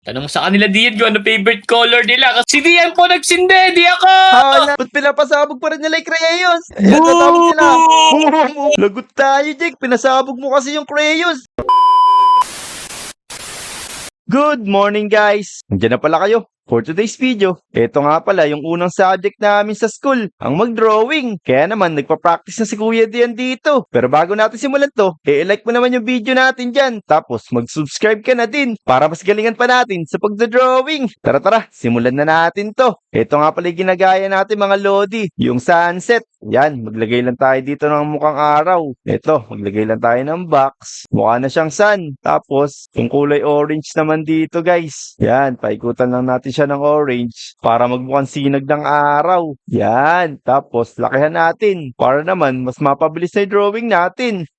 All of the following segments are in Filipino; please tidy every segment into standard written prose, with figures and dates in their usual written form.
Tanong sa kanila Dian kung ano favorite color nila. Kasi si Dian po nagsindi, di ako! Hala, ba't pinapasabog pa rin nila yung crayons? Ayan, tatawag sila. Boom! Lagot tayo, Jake. Pinasabog mo kasi yung crayons. Good morning, guys. Nandiyan na pala kayo. For today's video, ito nga pala yung unang subject namin sa school, ang mag-drawing. Kaya naman, nagpa-practice na si Kuya Dian dito. Pero bago natin simulan to, i-like mo naman yung video natin dyan. Tapos, mag-subscribe ka na din para mas galingan pa natin sa pagda-drawing. Tara, simulan na natin to. Ito nga pala yung ginagaya natin mga lodi, yung sunset. Yan, maglagay lang tayo dito ng mukhang araw. Ito, maglagay lang tayo ng box. Mukha na siyang sun. Tapos, yung kulay orange naman dito, guys. Yan, paikutan lang natin siya ng orange para magmukhang sinag ng araw. Yan, tapos lakihan natin para naman mas mapabilis na yung drawing natin.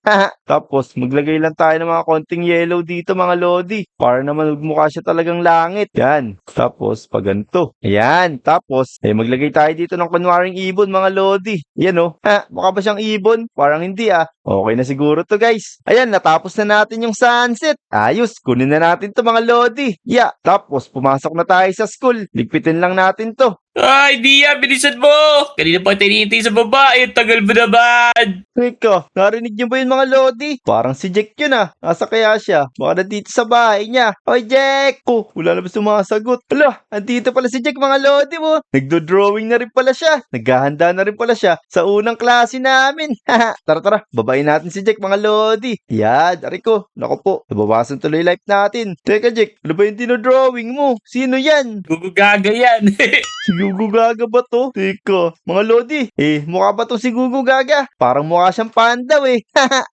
Tapos, maglagay lang tayo ng mga konting yellow dito mga lodi para naman magmukha siya talagang langit. Yan, tapos paganto. Ayan, tapos, maglagay tayo dito ng kunwaring ibon mga lodi. Yan o. Mukha ba siyang ibon? Parang hindi Okay na siguro to guys. Ayan, natapos na natin yung sunset. Ayos, kunin na natin to mga lodi. Yeah, tapos pumasok na tayo sa school. Ligpitin lang natin to. Ay, Dian, bilisan mo! Kanina pa tinihintay sa baba, eh, tagal mo naman! Teka, narinig niyo ba yun mga lodi? Parang si Jack yun Nasa kaya siya? Baka nandito sa bahay niya. Oy Jack! Wala na ba sumasagot? Hala, andito pala si Jack mga lodi mo. Nagdo-drawing na rin pala siya. Naghahanda na rin pala siya sa unang klase namin. Tara, babayin natin si Jack mga lodi. Yan, Ariko. Naku po, nabawasan tuloy life natin. Teka Jack, ano ba yung dinodrawing mo? Sino yan? Gugugaga yan. Si Gugu Gaga ba to? Teka, mga lodi. Mukha ba to si Gugu Gaga? Parang mukha siyang panda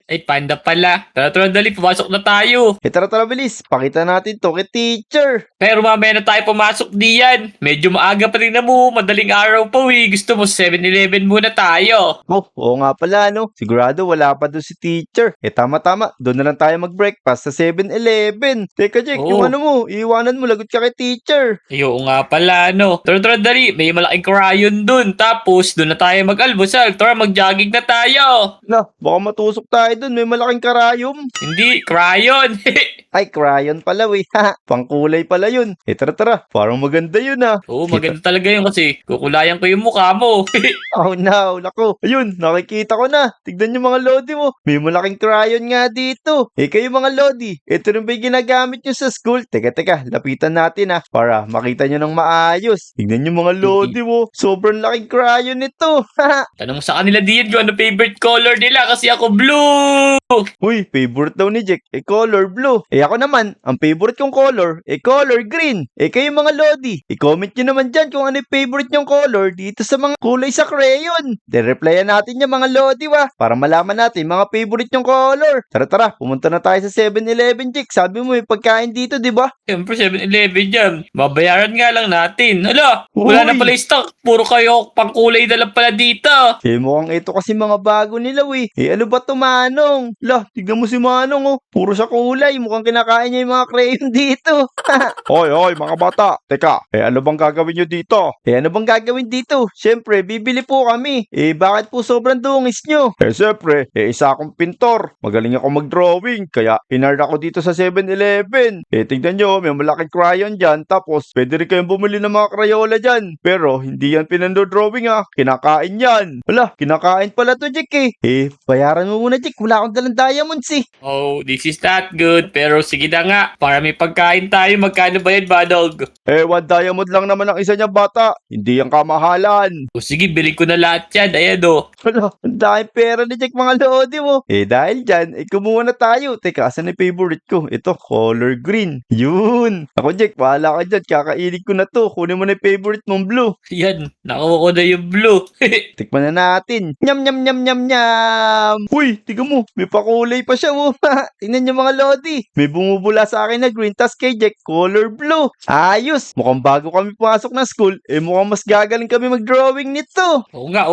Ay, panda pala. Tara, dali, pumasok na tayo. Tara, bilis. Pakita natin to kay teacher. Pero mamaya na tayo pumasok diyan. Medyo maaga pa rin na mo. Madaling araw pa, Gusto mo 7-Eleven muna tayo. Oo nga pala, no? Sigurado wala pa doon si teacher. Tama. Doon na lang tayo mag-breakfast sa 7-Eleven. Teka, Jack, Oo. yung ano mo, iiwanan mo, lagot ka kay teacher. Ay, oo nga pala, no. Tara, dali. May malaking crayon dun. Tapos, doon na tayo mag-almusal. Tara, mag-jogging na tayo. Baka matusok tayo doon, may malaking karayom. Hindi, crayon. Ay, crayon pala, Pangkulay pala yun. Tara. Parang maganda yun, Oo, maganda talaga yun kasi kukulayan ko yung mukha mo. Oh no, lako. Ayun, nakikita ko na. Tignan nyo mga lodi mo. May malaking crayon nga dito. Kayo mga lodi, ito rin ba yung ginagamit nyo sa school? Teka, lapitan natin para makita nyo ng maayos. Tignan nyo mga lodi mo. Sobrang laking crayon nito. Tanong sa kanila Dian kung ano favorite color nila kasi ako blue. Uy, favorite daw ni Jack, color blue. Ako naman, ang favorite kong color, color green. Kayo mga lodi, i-comment nyo naman dyan kung ano yung favorite nyong color dito sa mga kulay sa crayon. De-replyan natin yung mga lodi para malaman natin mga favorite nyong color. Tara, pumunta na tayo sa 7-Eleven, Jack. Sabi mo may pagkain dito, di ba? Siyempre 7-Eleven yan. Babayaran nga lang natin. Hala, wala na Uy. pala yung stock. Puro kayo pangkulay na lang pala dito. Mukhang ito kasi mga bago nila, ano ba to, Manong? Tignan mo si Manong, Puro sa kulay. Mukhang kinakain niya yung mga crayon dito. Hoy, mga bata. Teka, ano bang gagawin nyo dito? Ano bang gagawin dito? Siyempre, bibili po kami. Bakit po sobrang dungis nyo? Siyempre, isa akong pintor. Magaling ako mag-drawing. Kaya, hinard ako dito sa 7-Eleven. Tignan nyo, may malaking crayon dyan. Tapos, pwede rin kayong bumili ng mga crayola dyan. Pero, hindi yan pinando-drawing Kinakain yan. Wala, kinakain pala to, Jack bayaran mo muna, Jack. Wala akong dalang diamonds Oh, this is not good. Pero sige na nga, para may pagkain tayo. Magkano ba yan, Badog? 1 diamond lang naman ang isa niya, bata. Hindi yan kamahalan. O sige, bilhin ko na lahat yan. Ayan o. Wala, ang daming pera ni Jack mga lodi mo. Dahil dyan, kumuha na tayo. Teka, asan yung favorite ko? Ito, color green. Yun. Ako, Jack, bahala ka dyan. Kakainin ko na to. Kunin mo na yung favorite mong blue. Yan, nakuha ko na yung blue. Tikman na natin. Nyam. Uy, tiga mo. May pakulay pa siya, Tingnan niyo mga lodi. May bumubula sa akin na green, tas kay Jack, color blue. Ayos. Mukhang bago kami pumasok ng school, mukhang mas gagaling kami mag-drawing nito. Oo nga.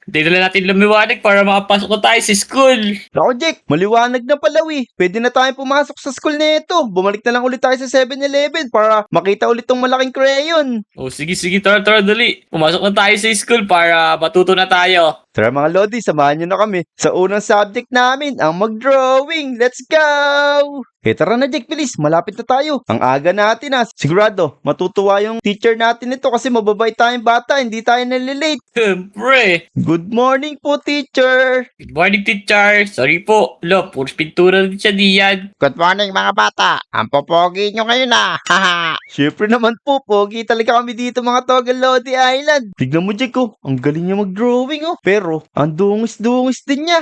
Dito na natin lumiwanag para makapasok na tayo sa school. Ako, Jack, maliwanag na pala, Pwede na tayong pumasok sa school nito. Bumalik na lang ulit tayo sa 7-Eleven para makita ulit tong malaking crayon. O sige, tara, dali. Pumasok na tayo sa school para matuto na tayo. Tara mga Lodi, samahan nyo na kami sa unang subject namin, ang mag-drawing. Let's go! Tara na Jack, bilis. Malapit na tayo. Ang aga natin Sigurado, matutuwa yung teacher natin nito kasi mababait tayong bata. Hindi tayo nalilate. Siyempre. Good morning po, teacher. Good morning, teacher. Sorry po. Lo, puros pintura din siya diyan. Good morning mga bata. Ang popogi nyo ngayon Haha. Siyempre naman po, pogi talaga kami dito mga Togal Lodi Island. Tignan mo Jack ang galing niya mag-drawing Pero, ang dungis-dungis din niya.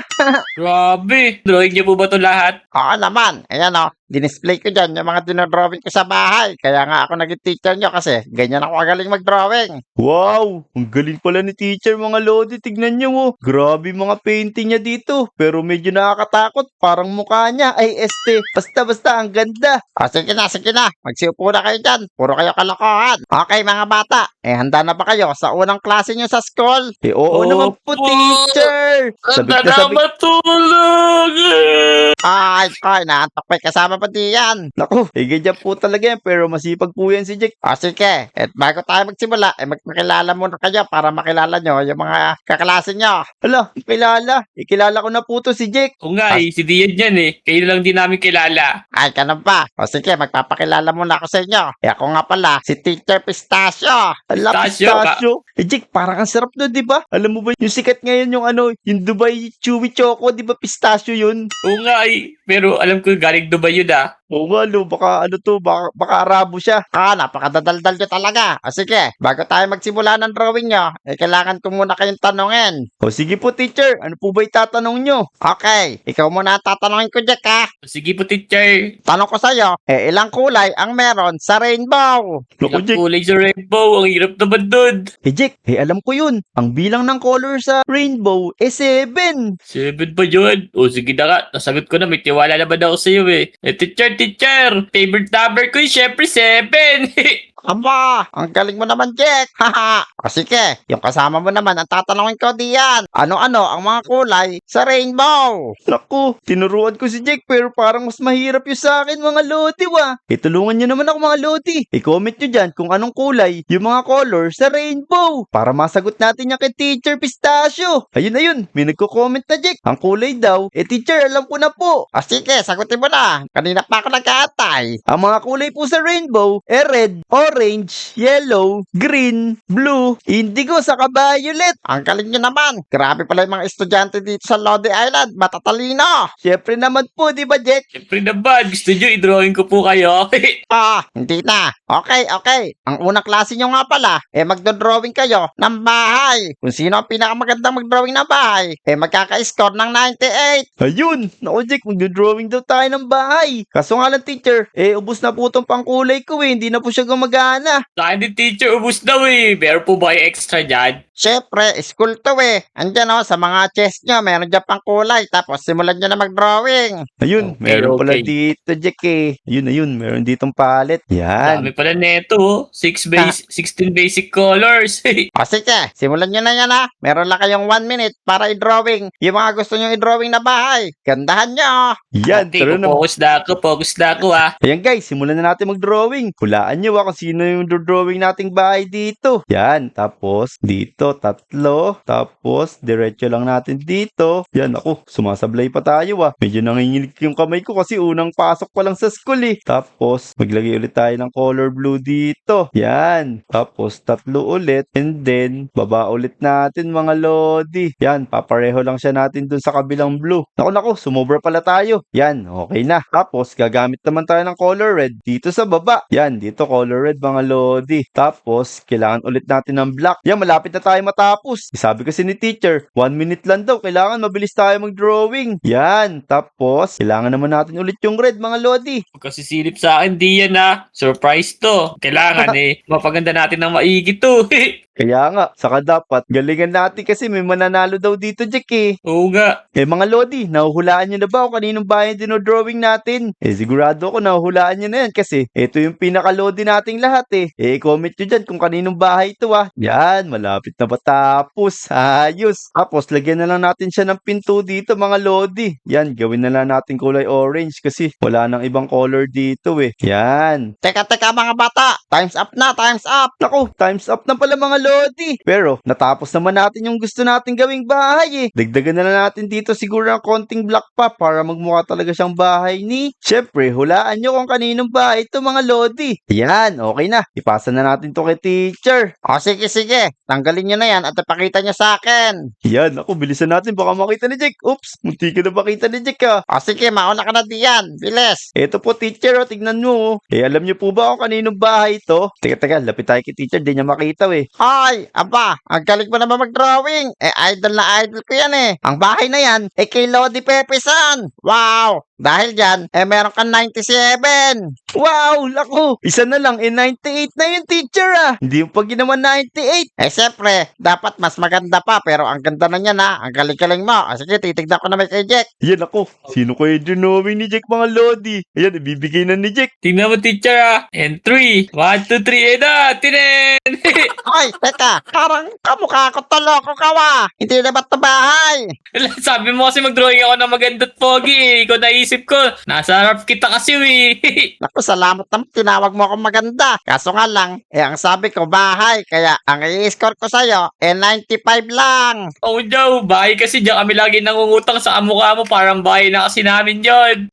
Grabe. Drawing niyo po ba ito lahat? Oo naman. Ayan dinisplay ko dyan yung mga dinodrawing ko sa bahay. Kaya nga ako naging teacher nyo kasi ganyan ako magaling mag-drawing. Wow! Ang galing pala ni teacher mga Lodi. Tignan niyo Grabe mga painting niya dito. Pero medyo nakakatakot. Parang mukha niya ay Basta ang ganda. O sige na. Magsiupo na kayo dyan. Puro kayo kalokohan. Okay mga bata. Handa na ba kayo sa unang klase nyo sa school? Oo naman po, Opo. teacher. Ganda na matulog. Ay, naantok pa yung kasama pa diyan. Naku, ganyan po talaga yan. Pero masipag po yan si Jack. O sige, bago tayo magsimula, magpakilala muna kayo para makilala nyo yung mga kaklase nyo. Hala, kilala. Kilala ko na po to si Jack. Oo nga si Dian yan Kayo lang din namin kilala. Ay, ganun ba? O sige, magpapakilala muna ako sa inyo. Ako nga pala, si Teacher Pistachio. Hala, Pistachio ka. pistachio. Jack, parang ang sarap nun, di ba? Alam mo ba, yung sikat ngayon yung Dubai Chewy Choco, di ba pistachio yun? Oo nga Pero alam ko galing Dubai yun Oo nga, baka Arabo siya. Napakadadaldal nyo talaga. O sige, bago tayo magsimula ng drawing nyo, kailangan ko muna kayong tanungin. O sige po, teacher. Ano po ba itatanong nyo? Okay, ikaw muna ang tatanungin ko, Jack Sige po, teacher. Tanong ko sa'yo, ilang kulay ang meron sa rainbow? Naku, Ilang Jack. kulay sa rainbow. Ang hirap naman dun. Jack, alam ko yun. Ang bilang ng color sa rainbow, 7. 7 ba yun? O sige na nga. Nasagot ko na. May tiwala naman ako sa'yo teacher. Favorite number ko syempre 7. Aba, ang galing mo naman, Jack. Haha. O sige, yung kasama mo naman ang tatanungin ko diyan. Ano-ano ang mga kulay sa rainbow? Naku, tinuruan ko si Jack pero parang mas mahirap yung sa akin mga Lodi Tulungan nyo naman ako mga Lodi. I-comment nyo dyan kung anong kulay yung mga color sa rainbow para masagot natin yan kay Teacher Pistachio. Ayun, may nagko-comment na Jack. Ang kulay daw, teacher, alam ko na po. O sige, sagutin mo na. Kanina pa ako nag-aantay. Ang mga kulay po sa rainbow, red, orange, yellow, green, blue, indigo, saka violet. Ang galing nyo naman. Grabe pala yung mga estudyante dito sa Lodi Island. Matatalino. Siyempre naman po, di ba Jack? Siyempre naman. Gusto nyo i-drawing ko po kayo. Hindi na. Okay. Ang unang klase nyo nga pala, magdodrawing kayo ng bahay. Kung sino ang pinakamagandang magdrawing ng bahay, magkaka-score ng 98. Ayun! Naku Jack, magdodrawing daw tayo ng bahay. Kaso nga lang teacher, ubos na po itong pangkulay ko hindi na po siya gumagana. Sa akin din teacher, ubus daw Meron po ba yung extra dyan? Syempre, school to Andyan sa mga chest nyo, meron dyan pang kulay. Tapos simulan nyo na mag-drawing. Ayun, Okay, meron pala okay. dito Jack Ayun, meron ditong palette. Yan. Dami pala neto 16 basic colors. O sige, simulan nyo na yan Meron lang kayong 1 minute para i-drawing yung mga gusto nyo i-drawing na bahay. Gandahan nyo. Yan, Okay, tara na. focus na ako Ayan guys, simulan na natin mag-drawing. Hulaan nyo kung sino yung drawing nating bahay dito. Yan, tapos dito, 3. Tapos, diretso lang natin dito. Yan, ako, sumasablay pa tayo Medyo nanginginig yung kamay ko kasi unang pasok pa lang sa school Tapos, maglagay ulit tayo ng color blue dito. Yan, tapos 3 ulit. And then, baba ulit natin mga Lodi. Yan, papareho lang siya natin dun sa kabilang blue. Naku, sumobra pala tayo. Yan, okay na. Tapos, gagamit naman tayo ng color red dito sa baba. Yan, dito color red mga Lodi. Tapos, kailangan ulit natin ng black. Yan, malapit na tayo matapos. Sabi kasi ni teacher, 1 minute lang daw. Kailangan mabilis tayo mag-drawing. Yan, tapos, kailangan naman natin ulit yung red mga Lodi. Huwag kasi silip sa akin, Dian Surprise to. Kailangan mapaganda natin ng maigi to. Kaya nga, saka dapat, galingan natin kasi may mananalo daw dito, Jack Oo nga. mga Lodi, nahuhulaan nyo na ba kung kaninong bahay dinodrawing natin? Sigurado ako nahuhulaan nyo na yan kasi ito yung pinaka-Lodi nating lahat comment nyo dyan kung kaninong bahay ito Yan, malapit na matapos. Ayos. Tapos, lagyan na lang natin siya ng pinto dito mga Lodi. Yan, gawin na lang natin kulay orange kasi wala nang ibang color dito Yan. Teka mga bata. Time's up na, time's up. Naku, time's up na pala mga Lodi. Pero natapos naman natin yung gusto natin gawing bahay eh. Dagdagan na lang natin dito siguro ng konting block pa para magmukha talaga siyang bahay ni... Syempre, hulaan nyo kung kaninong bahay ito mga Lodi. Yan, okay na. Ipasa na natin to kay teacher. O sige, sige. Tanggalin nyo na yan at ipakita nyo sa akin. Yan, ako, bilisan natin. Baka makita ni Jack. Oops, munti ka na makita ni Jack ah. O sige, mauna ka na diyan. Bilis. Eto po teacher, oh, tignan mo. Oh. Eh, alam niyo po ba kung kaninong bahay ito? Teka, lapit tayo kay teacher. Di niya makita eh. Ay, aba, ang galing mo naman mag-drawing. Eh, idol na idol ko yan eh. Ang bahay na yan, eh kay Lodi Pepe-san. Wow! Dahil dyan, eh meron kang 97. Wow, lako. Isa na lang, 98 na yung teacher ah. Hindi yung pag ginawa 98. Eh syempre, dapat mas maganda pa. Pero ang ganda na niya na. Ang galing-galing mo. O sige, titignan ko na may kay Jack. Yan ako. Sino kayo drawing ni Jack mga Lodi? Ayan, ibibigay na ni Jack. Tingnan mo, teacher, And 3. 1, 2, 3, tinen! Ay, teka, parang kamukha ko toloko ka wa. Hindi na ba't na bahay? Sabi mo kasi mag-drawing ako ng maganda't pogi, Ikaw naisip ko. Nasa harap kita kasi, Naku, salamat naman. Tinawag mo akong maganda. Kaso nga lang, eh ang sabi ko bahay. Kaya ang i-score ko sa'yo, eh 95 lang. Oh no, bahay kasi diyan kami lagi nangungutang sa kamukha mo. Parang bahay na kasi namin yon.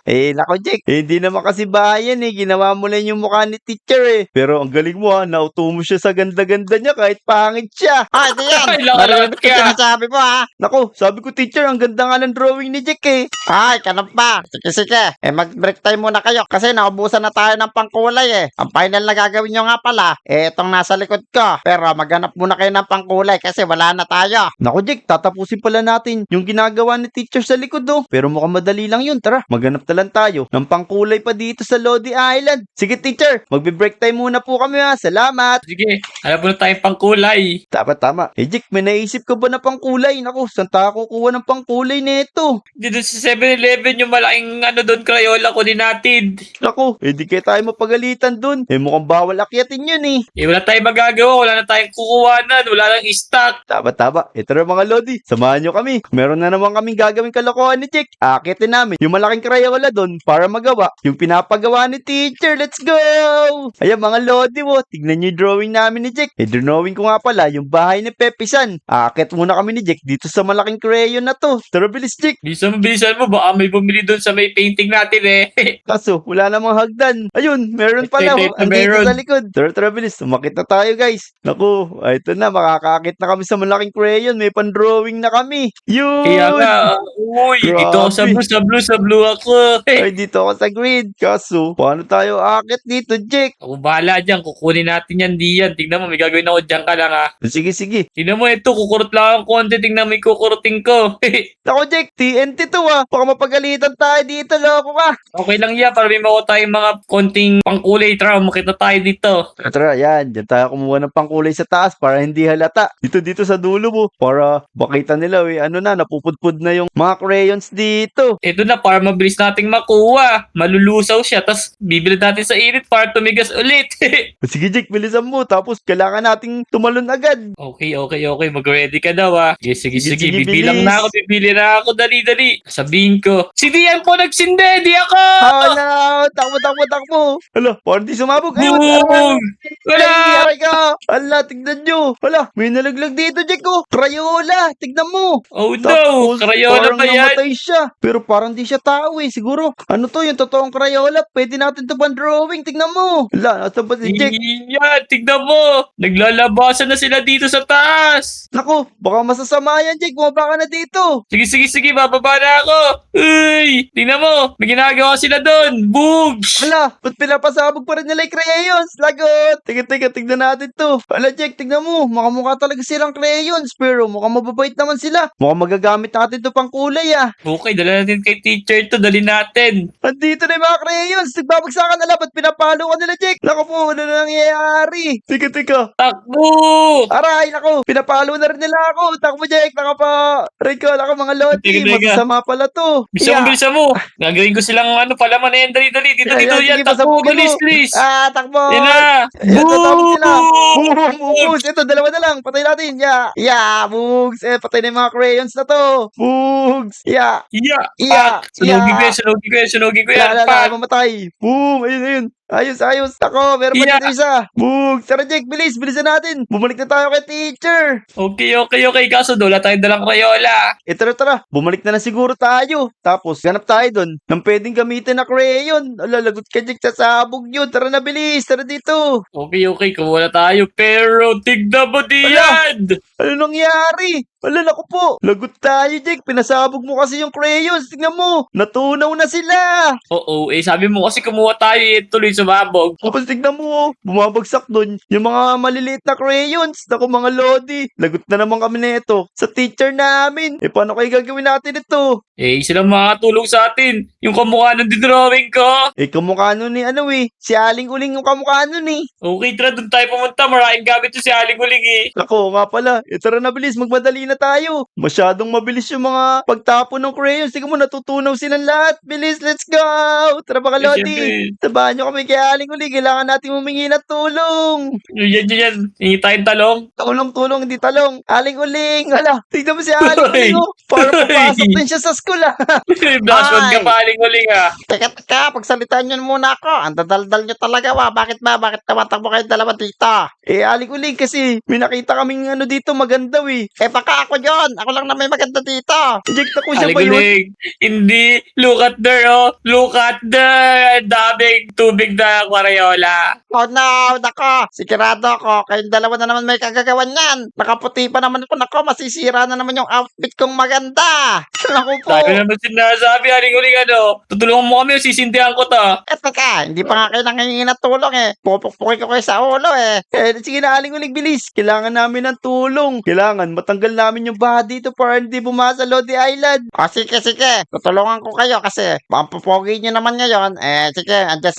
Eh, lako Jack. Eh, hindi naman kasi bahay yan eh. Ginawa mo lang yung mukha ni teacher eh. Pero ang galing mo ha. Nauto mo siya sa ganda-ganda niya kahit pangit siya. Ay, di yan. Ay, loko Narinig ko ka. sinasabi mo ha. Nako, sabi ko teacher, ang ganda nga ng drawing ni Jack eh. Ay, kanap pa. Sige, sige. Eh, mag-break time muna kayo kasi naubusan na tayo ng pangkulay eh. Ang final na gagawin nyo nga pala, eh, itong nasa likod ko. Pero maghanap muna kayo ng pangkulay kasi wala na tayo. Nako Jack, tatapusin pala natin yung ginagawa ni teacher sa likod oh. Pero mukhang madali lang yun. Tara, maghanap na lang tayo ng pangkulay pa dito sa Lodi Island. Sige teacher, magbe-break time muna po kami ha. Salamat. Sige, alam mo na tayong pangkulay. Tama. Eh Jack, may naisip ka ba na pangkulay? Nako, saan tayo kukuha ng pangkulay nito? Dito sa 7-Eleven yung malaking doon, Crayola ko din natin. Nako, eh di kaya tayo mapagalitan dun. Eh mukhang bawal akyatin yun eh. Eh, wala tayong magagawa. Wala na tayong kukuhanan. Wala lang stock. Tama. Ito na mga Lodi, samahan nyo kami. Meron na naman kaming gagawing kalokohan ni Jack. Akitin namin yung malaking Crayola doon para magawa yung pinapagawa ni teacher. Let's go! Ayan mga Lodi mo, tignan nyo yung drawing namin ni Jack. Eh drawing ko nga pala yung bahay ni Pepe-san. Akit muna kami ni Jack dito sa malaking crayon na to. Tara bilis Jack. Bilisan mo. Baka may bumili doon sa may painting natin Kaso wala namang hagdan. Ayun, meron pala. Ito, Andito meron. sa likod. Tara bilis, umakit na tayo guys. Naku, ito na, makakaakit na kami sa malaking crayon. May pan-drawing na kami. Yun! Kaya nga, uy, dito ako sa blue ako. Ay, dito ako sa grid. Kaso, paano tayo akit dito, Jack? Ako bahala dyan, kukunin natin yan diyan. Tingnan mo, may gagawin ako dyan ka lang Sige. Tingnan mo ito, kukurot lang ang konti. Tingnan mo yung kukurutin ko. Ako, Jack, TNT to ah. Baka mapagalitan tayo dito, loko ka. Okay lang yan, para may makuha tayong mga konting pangkulay. Tara, makita tayo dito. Tara, yan. Diyan tayo kumuha ng pangkulay sa taas para hindi halata. Dito sa dulo mo. Para makita nila, napupudpud na yung mga crayons dito. Ito na, para mabilis nating makuha. Malulusaw siya, tas bibili natin sa init para tumigas ulit. Sige, Jack, bilisan mo. Tapos, kailangan nating tumalon agad. Okay. Mag-ready ka daw Sige. Sige, Bibilang bilis. na ako, bibili na ako. Dali. Sabihin ko, si Dian po nagsindi, di ako! Hala, takbo. Hala, parang di sumabog. Ay, Boom! Wala! Aray ka! Hala, tignan nyo. Hala, may nalaglag dito, Jack, oh. Crayola, tignan mo. Oh no! Tapos, Crayola parang ba yan? namatay siya. Pero parang di siya tao eh. Siguro, ano to, yung totoong Crayola. Pwede natin to pan-drawing. Tignan mo. Hala, nasa ba si Jack? Yan, tignan mo! Naglalabasan na sila dito sa taas! Naku, baka masasama yan, Jack. Bumaba ka na dito. Sige, bababa na ako! Uy! Tingnan mo! May ginagawa sila doon! Bugs! Hala, ba't pinapasabog pa rin nila yung crayons? Lagot! Teka, tignan natin to. Hala, Jack, tignan mo. Makamukha talaga silang crayons. Pero mukhang mababait naman sila. Mukhang magagamit natin to pang kulay ah. Okay, dala natin kay teacher to. Dali natin. Andito na yung mga crayons. Nagbabagsakan na lang. Ba't pinapalo ka nila, Jack? Naku po, ano na nangyayari? Teka. Takbo! Aray, naku. Pinapalo na rin nila ako. Takbo, Jack. Naka pa. Aray ko, mga lodi. Teka. Masasama pala to. Bilisan mo. Gagawin ko silang palaman na yan. Dali. Dito yan. Sige, Takbo, pasabugin mo. bilis. Takbo. Yan na. Ito, tawag sila. Boom! Bugs! Ito, dalawa na lang. Patay natin. Bugs! Patay na yung mga crayons na to. Bugs! Yeah. Yeah. Sunugin ko yan. Wala, mamatay. Boom! Ayun. Ayos, ayos. Ako, meron pa Yeah. dito isa. Bug! Tara, Jake, bilis. Bilisan natin. Bumalik na tayo kay teacher. Okay. Kaso wala tayong dalang Crayola. Tara. Bumalik na siguro tayo. Tapos, ganap tayo doon ng pwedeng gamitin na crayon. Ala, lagot ka, Jake, sasabog yun. Tara na, bilis. Tara dito. Okay. Kumuha na tayo. Pero, tignan mo diyan! Ano nangyari? Ala, naku po. Lagot tayo, Jake. Pinasabog mo kasi yung crayons. Tingnan mo. Natunaw na sila. Oo, sabi mo kasi kumuha tayo tuloy sumabog. Tapos tignan mo, bumabagsak doon yung mga maliliit na crayons. Naku, mga lodi. Lagot na naman kami nito sa teacher namin. Paano kayo gagawin natin ito? Silang makakatulong sa atin. Yung kamukha ng drawing ko. Kamukha nun ni si Aling Uling yung kamukha nun eh. Okay, tara, doon tayo pumunta. Maraming gamit to si Aling Uling Ako nga pala, tara na bilis, magmadali na tayo. Masyadong mabilis yung mga pagtapon ng crayons. Tingnan mo, natutunaw silang lahat. Bilis, let's go! Tara mga lodi. Sabahan nyo kami kay Aling Uling. Kailangan natin humingi ng tulong. Yan. Hingi tayong talong. Tulong, hindi talong. Aling Uling. Hala, tignan mo si Aling Uling. Para papasok din siya sa school Blasphemy ka pa, Aling Uling Teka, pagsalitaan nyo muna ako. Ang dadaldal nyo talaga wa. Bakit tumatakbo kayo dalawa dito? Aling Uling kasi may nakita kaming dito maganda Baka ako yon. Ako lang na may maganda dito. Eject ako siya Aling ba yun? Uling. Hindi. Look at there, oh. Look at there. Daming tubig na Crayola. Oh no, nako. Sigurado ako. Kayong dalawa na naman may kagagawan yan. Nakaputi pa naman ako. Nako, masisira na naman yung outfit kong maganda. Naku po. Tayo naman sinasabi, Aling Uling, tutulungan mo kami, sisindihan ko to. Teka, hindi pa nga kayo nangingi na tulong Pupukpukin ko kayo sa ulo Sige na, Aling Uling, bilis. Kailangan namin ng tulong. Kailangan matanggal namin yung baha dito para hindi bumasa sa Lodi Island. O sige. Tutulungan ko kayo kasi pampupogi nyo naman ngayon. Sige, andyan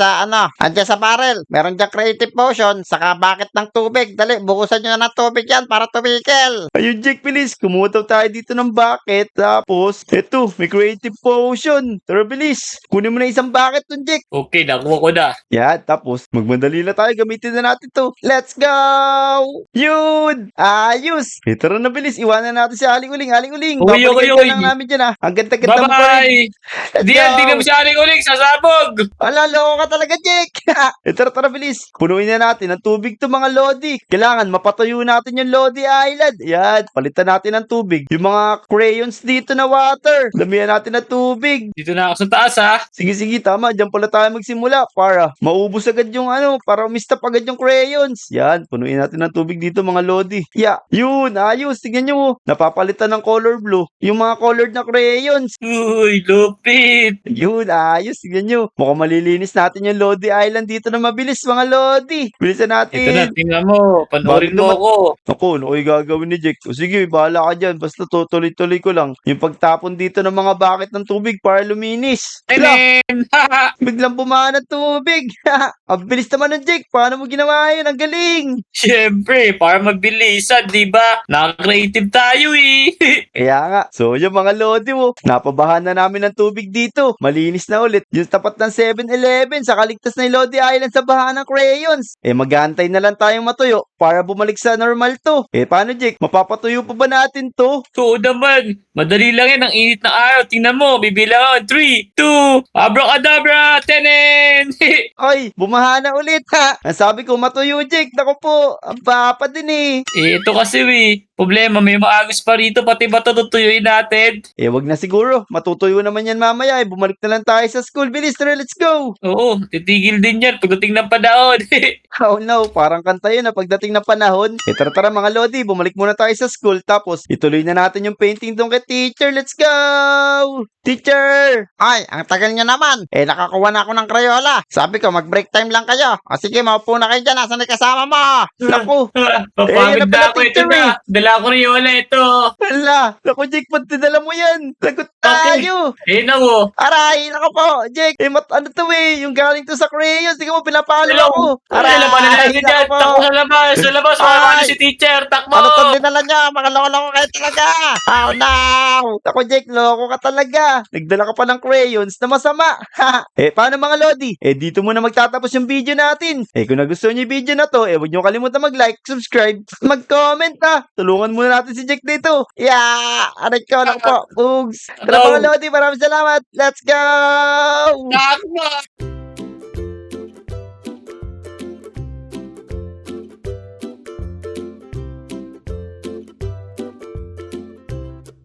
sa barrel. Meron dyan creative potion, saka bucket ng tubig. Dali, bukusan nyo na ng tubig yan para tumigil. Ayun, Jake, bilis. Kumuha tayo dito ng bucket. Tapos, eto, may creative potion. Tara, bilis. Kunin mo na isang bucket dun, Jake. Okay, nakuha ko na. Yan, tapos, magmadali na tayo. Gamitin na natin to. Let's go! Yun! Ayos! Tara na, bilis. Iwanan natin si Aling Uling. Aling Uling, Uy. babalikan ka lang namin dyan, Ang ganda-ganda mo pa rin. Bye-bye! Let's Diyan, go! tingnan mo si Aling Uling, sasabog! Ala, loko ka talaga, Jake! Tara, bilis. Punuin na natin ng tubig to mga Lodi. Kailangan mapatuyo natin yung Lodi Island. Yan, palitan natin ng tubig. Yung mga crayons dito na water. Damihan natin ng tubig. Dito na ako sa taas, ha? Sige, tama. Diyan pala tayo magsimula para maubos agad yung para umistap agad yung crayons. Yan, punuin natin ng tubig dito mga Lodi. Yun, ayos. Tingnan nyo. Napapalitan ng color blue. Yung mga colored na crayons. Uy, lupit! Yun, ayos. Tingnan nyo. Mukhang malilinis natin yung Lodi Island dito na mabilis mga Lodi. Bilisan natin. Ito na, tingnan mo. Panoorin mo ako. Ako, ano kayo gagawin ni Jake? Sige, bahala ka dyan. Basta tuloy-tuloy ko lang. Yung pagtapon dito ng mga bucket ng tubig para luminis. Ayan! Biglang bumahan ng tubig. Ang bilis naman ng Jake. Paano mo ginawa yun? Ang galing. Siyempre, para mabilisan, di ba? Nakaka-creative tayo, Kaya nga. So, yung mga Lodi mo, napabahan na namin ng tubig dito. Malinis na ulit. Yung tapat ng 7-Eleven, sa kaligtas na yung Lodi Island sa baha ng crayons. Maghahantay na lang tayong matuyo para bumalik sa normal to. Paano Jake? Mapapatuyo pa ba natin to? Oo naman. Madali lang yan. Ang init ng araw. Tingnan mo. Bibilang ako. 3, 2, abracadabra, tenen! Ay, bumaha na ulit Ang sabi ko, matuyo Jake. Naku po, ang baha pa din Ito kasi, problema, may maagos pa rito. Pati ba ito tutuyuin natin? Wag na siguro. Matutuyo naman yan mamaya. Bumalik na lang tayo sa school. Bilis, tara, let's go! Oo, titigil din yan pagdating ng panahon. Oh no, parang kanta yun pagdating ng panahon. Tara mga Lodi, bumalik muna tayo sa school. Tapos, ituloy na natin yung painting doon kay teacher. Let's go! Teacher! Ay, ang tagal nyo naman. Nakakuha na ako ng Crayola. Sabi ko, mag-break time lang kayo. O sige, maupo na kayo dyan. Asan na kasama mo? Naku! Papagod yun na na pala, ako. Ito teacher, na. Dala ko rin yung wala ito. Hala! Naku, Jake, ba't dinala mo yan? Lagot tayo! Naku. Aray! Naku po, Jake! Ano to yung galing to sa crayons. Tingnan mo, pinapalo Hello. ako. Aray, laban na natin dyan. naku po. Takbo sa labas. Sa labas. Ay. Mama si teacher. Takbo. Ano itong dinala nyo? Mga loko-loko kayo talaga. Oh no! Ako, Jake, loko ka talaga. Nagdala ka pa ng crayons na masama. Paano mga Lodi? Dito muna magtatapos yung video natin. Kung nagustuhan niyo yung video na to, huwag niyo kalimutan mag-like, subscribe, mag-comment Tulungan muna natin si Jake dito. Aray ko, naku po. Bugs. Tara mga Lodi, maraming salamat. Let's go! Takbo.